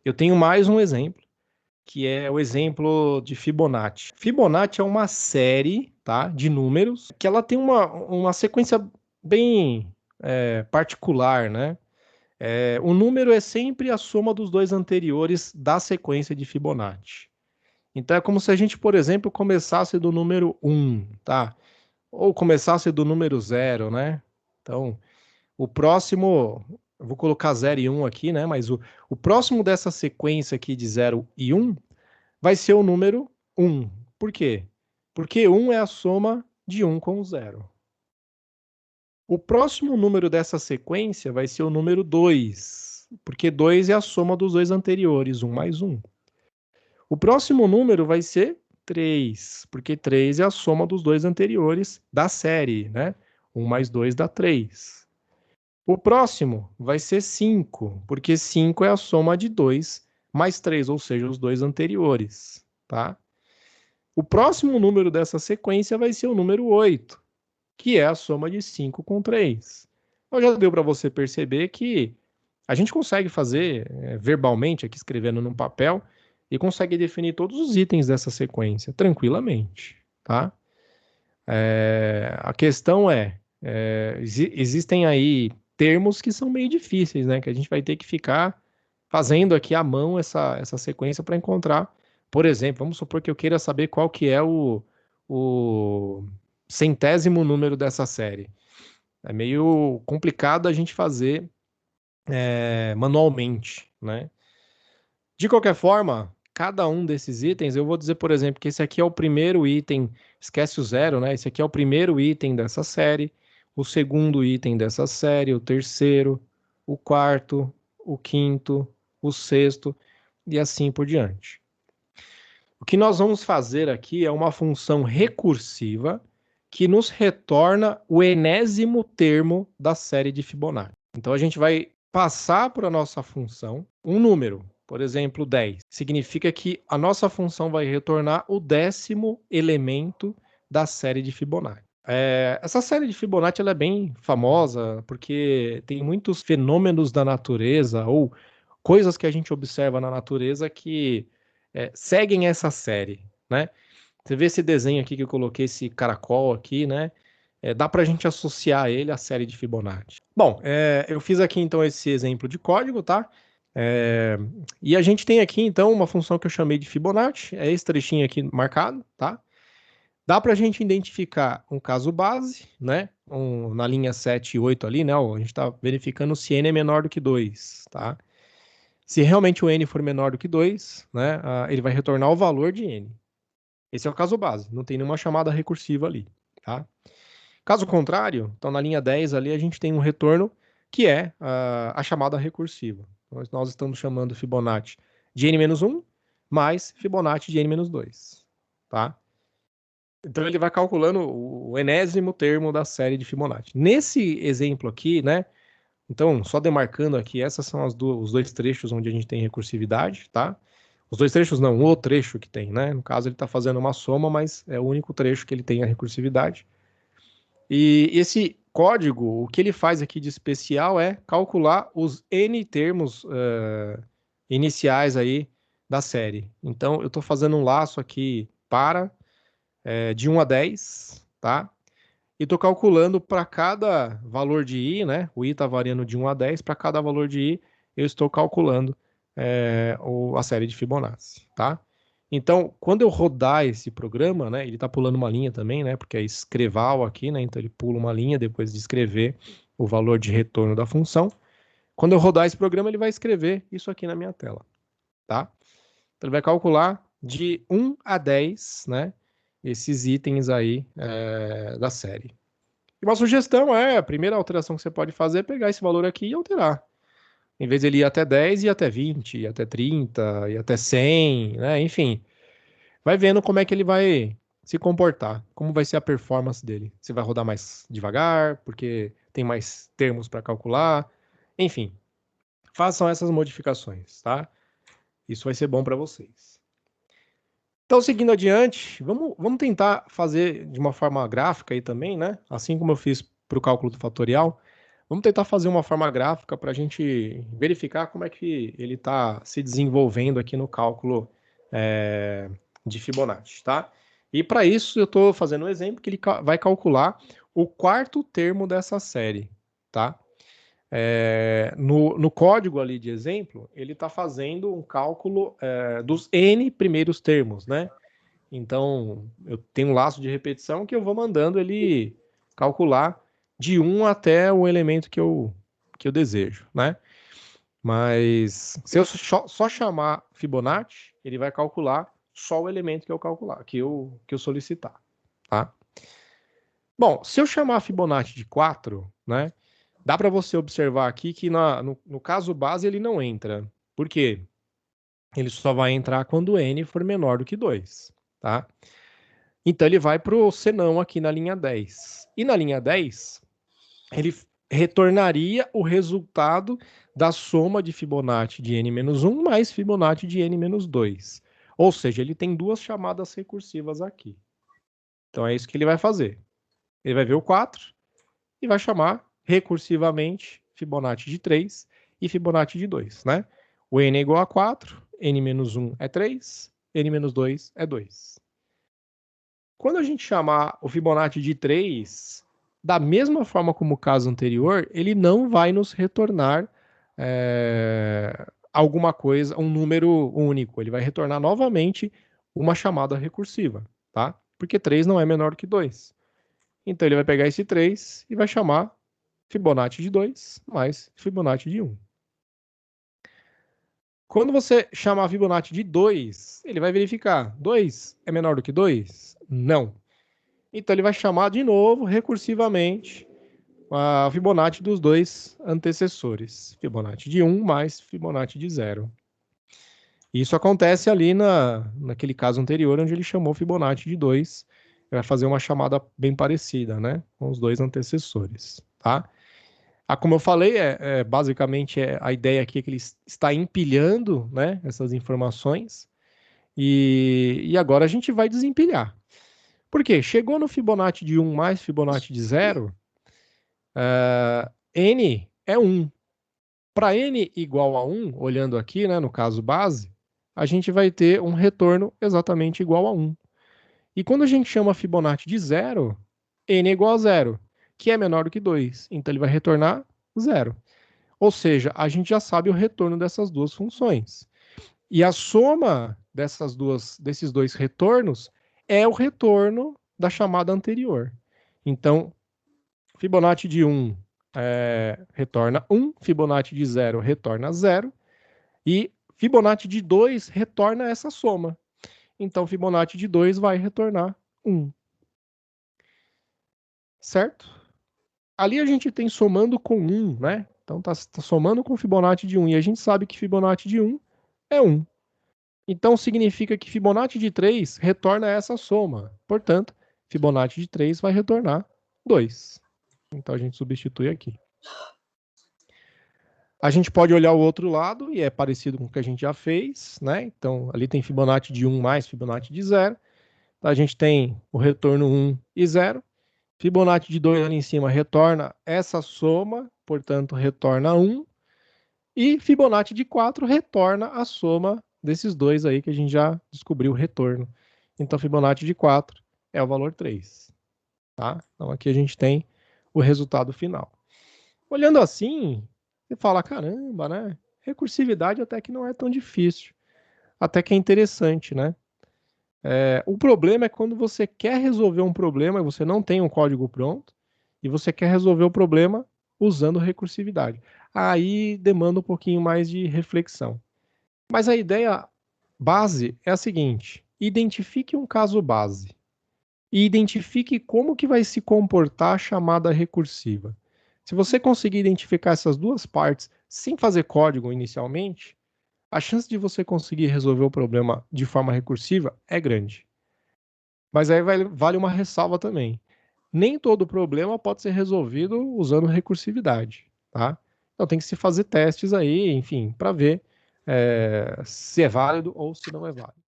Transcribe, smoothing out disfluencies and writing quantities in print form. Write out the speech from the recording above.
Eu tenho mais um exemplo, que é o exemplo de Fibonacci. Fibonacci é uma série, tá, de números que ela tem uma sequência bem particular, né? O número é sempre a soma dos dois anteriores da sequência de Fibonacci. Então é como se a gente, por exemplo, começasse do número 1, tá? Ou começasse do número 0, né? Então, o próximo, eu vou colocar 0 e 1 aqui, né? Mas o próximo dessa sequência aqui de 0 e 1 vai ser o número 1. Por quê? Porque 1 é a soma de 1 com o 0. O próximo número dessa sequência vai ser o número 2, porque 2 é a soma dos dois anteriores, 1 mais 1. O próximo número vai ser 3, porque 3 é a soma dos dois anteriores da série, né? 1 mais 2 dá 3. O próximo vai ser 5, porque 5 é a soma de 2 mais 3, ou seja, os dois anteriores, tá? O próximo número dessa sequência vai ser o número 8, que é a soma de 5 com 3. Então já deu para você perceber que a gente consegue fazer verbalmente, aqui escrevendo num papel, e consegue definir todos os itens dessa sequência tranquilamente, tá? A questão existem aí termos que são meio difíceis, né? Que a gente vai ter que ficar fazendo aqui à mão essa sequência para encontrar. Por exemplo, vamos supor que eu queira saber qual que é o centésimo número dessa série. É meio complicado a gente fazer manualmente, né? De qualquer forma, cada um desses itens, eu vou dizer, por exemplo, que esse aqui é o primeiro item, esquece o 0, né? Esse aqui é o primeiro item dessa série, o segundo item dessa série, o terceiro, o quarto, o quinto, o sexto e assim por diante. O que nós vamos fazer aqui é uma função recursiva que nos retorna o enésimo termo da série de Fibonacci. Então a gente vai passar para a nossa função um número, por exemplo, 10. Significa que a nossa função vai retornar o 10º elemento da série de Fibonacci. Essa série de Fibonacci ela é bem famosa porque tem muitos fenômenos da natureza ou coisas que a gente observa na natureza que seguem essa série, né? Você vê esse desenho aqui que eu coloquei, esse caracol aqui, né? Dá para a gente associar ele à série de Fibonacci. Bom, eu fiz aqui então esse exemplo de código, tá? E a gente tem aqui então uma função que eu chamei de Fibonacci, é esse trechinho aqui marcado, tá? Dá para a gente identificar um caso base, né? Na linha 7 e 8 ali, né? A gente está verificando se n é menor do que 2, tá? Se realmente o n for menor do que 2, né, ele vai retornar o valor de n. Esse é o caso base, não tem nenhuma chamada recursiva ali, tá? Caso contrário, então na linha 10 ali a gente tem um retorno que é a chamada recursiva. Nós estamos chamando Fibonacci de n-1 mais Fibonacci de n-2, tá? Então ele vai calculando o enésimo termo da série de Fibonacci. Nesse exemplo aqui, né, então, só demarcando aqui, essas são os dois trechos onde a gente tem recursividade, tá? Os dois trechos não, o trecho que tem, né? No caso, ele está fazendo uma soma, mas é o único trecho que ele tem a recursividade. E esse código, o que ele faz aqui de especial é calcular os n termos iniciais aí da série. Então, eu estou fazendo um laço aqui de 1 a 10, tá? E estou calculando para cada valor de i, né? O i está variando de 1 a 10, para cada valor de i, eu estou calculando a série de Fibonacci, tá? Então, quando eu rodar esse programa, né? Ele está pulando uma linha também, né? Porque é escreval aqui, né? Então ele pula uma linha depois de escrever o valor de retorno da função. Quando eu rodar esse programa, ele vai escrever isso aqui na minha tela, tá? Então ele vai calcular de 1 a 10, né? Esses itens aí da série. E uma sugestão a primeira alteração que você pode fazer é pegar esse valor aqui e alterar. Em vez de ele ir até 10, ir até 20, ir até 30, ir até 100, né? Enfim, vai vendo como é que ele vai se comportar, como vai ser a performance dele. Se vai rodar mais devagar, porque tem mais termos para calcular. Enfim, façam essas modificações, tá? Isso vai ser bom para vocês. Então, seguindo adiante, vamos tentar fazer de uma forma gráfica aí também, né? Assim como eu fiz para o cálculo do fatorial. Vamos tentar fazer uma forma gráfica para a gente verificar como é que ele está se desenvolvendo aqui no cálculo de Fibonacci, tá? E para isso eu estou fazendo um exemplo que ele vai calcular o quarto termo dessa série, tá? No código ali de exemplo, ele está fazendo um cálculo dos N primeiros termos, né? Então, eu tenho um laço de repetição que eu vou mandando ele calcular de 1 até o elemento que eu desejo, né? Mas se eu só chamar Fibonacci, ele vai calcular só o elemento que eu calcular, que eu solicitar, tá? Bom, se eu chamar Fibonacci de 4, né? Dá para você observar aqui que no caso base ele não entra. Por quê? Ele só vai entrar quando n for menor do que 2, tá? Então ele vai para o senão aqui na linha 10. E na linha 10, ele retornaria o resultado da soma de Fibonacci de n-1 mais Fibonacci de n-2. Ou seja, ele tem duas chamadas recursivas aqui. Então é isso que ele vai fazer. Ele vai ver o 4 e vai chamar recursivamente Fibonacci de 3 e Fibonacci de 2, né? O n é igual a 4, n-1 é 3, n-2 é 2. Quando a gente chamar o Fibonacci de 3, da mesma forma como o caso anterior, ele não vai nos retornar alguma coisa, um número único. Ele vai retornar novamente uma chamada recursiva, tá? Porque 3 não é menor que 2. Então ele vai pegar esse 3 e vai chamar Fibonacci de 2 mais Fibonacci de 1. Quando você chamar Fibonacci de 2, ele vai verificar. 2 é menor do que 2? Não. Então ele vai chamar de novo, recursivamente, a Fibonacci dos dois antecessores. Fibonacci de 1 mais Fibonacci de 0. Isso acontece ali naquele caso anterior, onde ele chamou Fibonacci de 2. Ele vai fazer uma chamada bem parecida, né? Com os dois antecessores, tá? Como eu falei, basicamente a ideia aqui é que ele está empilhando, né, essas informações. E agora a gente vai desempilhar. Por quê? Chegou no Fibonacci de 1 mais Fibonacci de 0, n é 1. Para n igual a 1, olhando aqui, né, no caso base, a gente vai ter um retorno exatamente igual a 1. E quando a gente chama Fibonacci de 0, n é igual a 0, que é menor do que 2. Então ele vai retornar 0. Ou seja, a gente já sabe o retorno dessas duas funções. E a soma desses dois retornos é o retorno da chamada anterior. Então, Fibonacci de 1 retorna 1, Fibonacci de 0 retorna 0, e Fibonacci de 2 retorna essa soma. Então, Fibonacci de 2 vai retornar 1. Certo? Ali a gente tem somando com 1, né? Então, tá somando com Fibonacci de 1, e a gente sabe que Fibonacci de 1 é 1. Então, significa que Fibonacci de 3 retorna essa soma. Portanto, Fibonacci de 3 vai retornar 2. Então, a gente substitui aqui. A gente pode olhar o outro lado, e é parecido com o que a gente já fez, né? Então, ali tem Fibonacci de 1 mais Fibonacci de 0. A gente tem o retorno 1 e 0. Fibonacci de 2 ali em cima retorna essa soma, portanto, retorna 1. E Fibonacci de 4 retorna a soma desses dois aí que a gente já descobriu o retorno. Então, Fibonacci de 4 é o valor 3. Tá? Então, aqui a gente tem o resultado final. Olhando assim, você fala, caramba, né? Recursividade até que não é tão difícil. Até que é interessante, né? O problema é quando você quer resolver um problema e você não tem um código pronto e você quer resolver o problema usando recursividade. Aí demanda um pouquinho mais de reflexão. Mas a ideia base é a seguinte: identifique um caso base e identifique como que vai se comportar a chamada recursiva. Se você conseguir identificar essas duas partes sem fazer código inicialmente, a chance de você conseguir resolver o problema de forma recursiva é grande. Mas aí vale uma ressalva também. Nem todo problema pode ser resolvido usando recursividade, tá? Então tem que se fazer testes aí, enfim, para ver se é válido ou se não é válido.